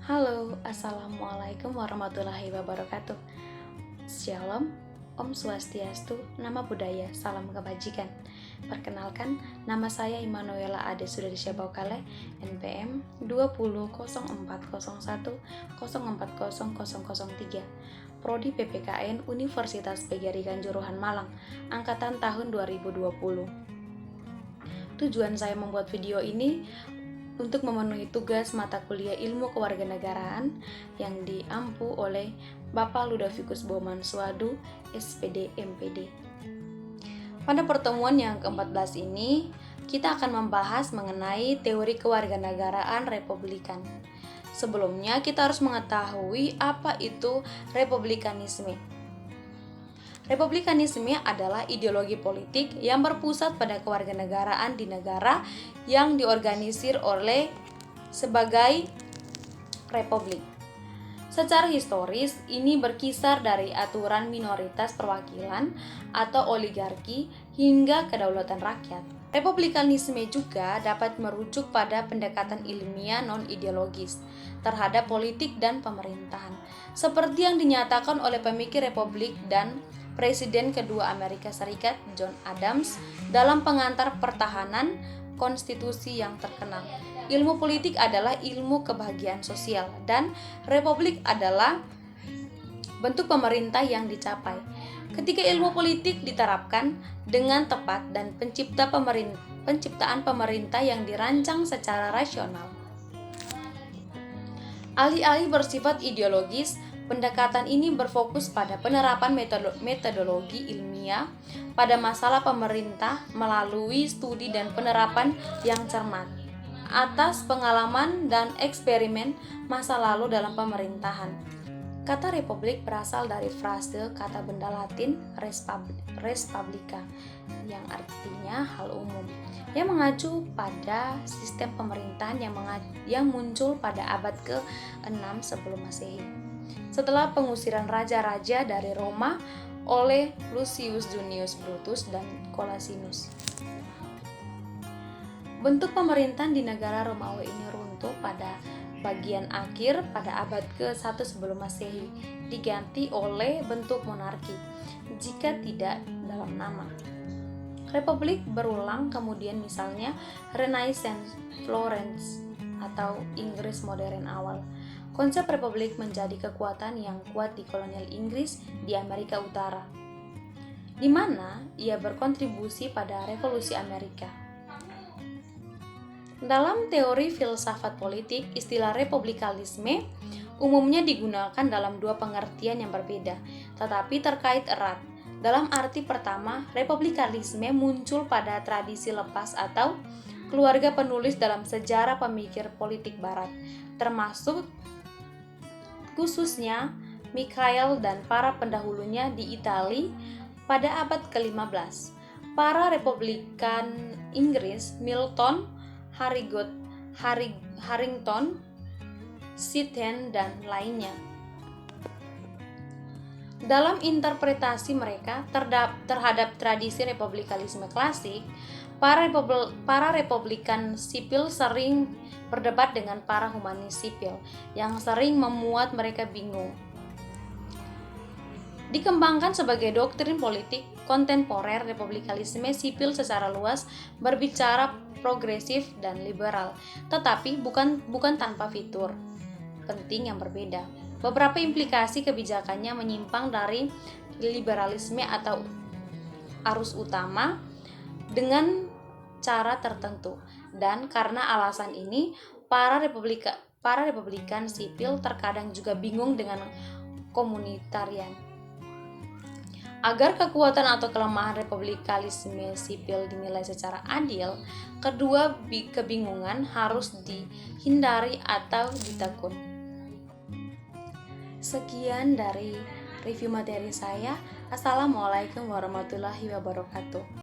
Halo, Assalamualaikum warahmatullahi wabarakatuh. Shalom, Om Swastiastu, Nama Budaya, Salam Kebajikan. Perkenalkan, nama saya Immanuela Ade Sudarisya Baukale, NPM 20.0401.040003, Prodi PPKN Universitas PGRI Kanjuruhan Malang, Angkatan tahun 2020. Tujuan saya membuat video ini untuk memenuhi tugas mata kuliah Ilmu Kewarganegaraan yang diampu oleh Bapak Ludovicus Boman Suadu, SPD MPD. Pada pertemuan yang ke-14 ini, kita akan membahas mengenai teori kewarganegaraan republikan. Sebelumnya, kita harus mengetahui apa itu republikanisme. Republikanisme adalah ideologi politik yang berpusat pada kewarganegaraan di negara yang diorganisir oleh sebagai republik. Secara historis, ini berkisar dari aturan minoritas perwakilan atau oligarki hingga kedaulatan rakyat. Republikanisme juga dapat merujuk pada pendekatan ilmiah non-ideologis terhadap politik dan pemerintahan, seperti yang dinyatakan oleh pemikir republik dan Presiden kedua Amerika Serikat John Adams dalam pengantar pertahanan konstitusi yang terkenal. Ilmu politik adalah ilmu kebahagiaan sosial dan republik adalah bentuk pemerintah yang dicapai. Ketika ilmu politik diterapkan dengan tepat dan penciptaan pemerintah yang dirancang secara rasional. Alih-alih bersifat ideologis, pendekatan ini berfokus pada penerapan metodologi ilmiah pada masalah pemerintah melalui studi dan penerapan yang cermat atas pengalaman dan eksperimen masa lalu dalam pemerintahan. Kata republik berasal dari frase kata benda Latin res publica yang artinya hal umum, yang mengacu pada sistem pemerintahan yang muncul pada abad ke-6 sebelum Masehi. Setelah pengusiran raja-raja dari Roma oleh Lucius Junius Brutus dan Collasinus. Bentuk pemerintahan di negara Romawi ini runtuh pada bagian akhir pada abad ke-1 sebelum Masehi, diganti oleh bentuk monarki, jika tidak dalam nama. Republik berulang kemudian, misalnya Renaissance, Florence, atau Inggris modern awal. Konsep republik menjadi kekuatan yang kuat di kolonial Inggris di Amerika Utara, di mana ia berkontribusi pada revolusi Amerika. Dalam teori filsafat politik, istilah republikanisme umumnya digunakan dalam dua pengertian yang berbeda, tetapi terkait erat. Dalam arti pertama, republikanisme muncul pada tradisi lepas atau keluarga penulis dalam sejarah pemikir politik barat, termasuk khususnya Mikhail dan para pendahulunya di Italia pada abad ke-15. Para republikan Inggris, Milton, Harrington, Sithen, dan lainnya. Dalam interpretasi mereka terhadap tradisi republikanisme klasik, para republikan sipil sering berdebat dengan para humanis sipil yang sering membuat mereka bingung. Dikembangkan sebagai doktrin politik kontemporer, republikanisme sipil secara luas berbicara progresif dan liberal, tetapi bukan tanpa fitur penting yang berbeda. Beberapa implikasi kebijakannya menyimpang dari liberalisme atau arus utama dengan cara tertentu, dan karena alasan ini para republikan sipil terkadang juga bingung dengan komunitarian. Agar kekuatan atau kelemahan republikanisme sipil dinilai secara adil, kedua kebingungan harus dihindari atau ditekun. Sekian dari review materi saya. Assalamualaikum warahmatullahi wabarakatuh.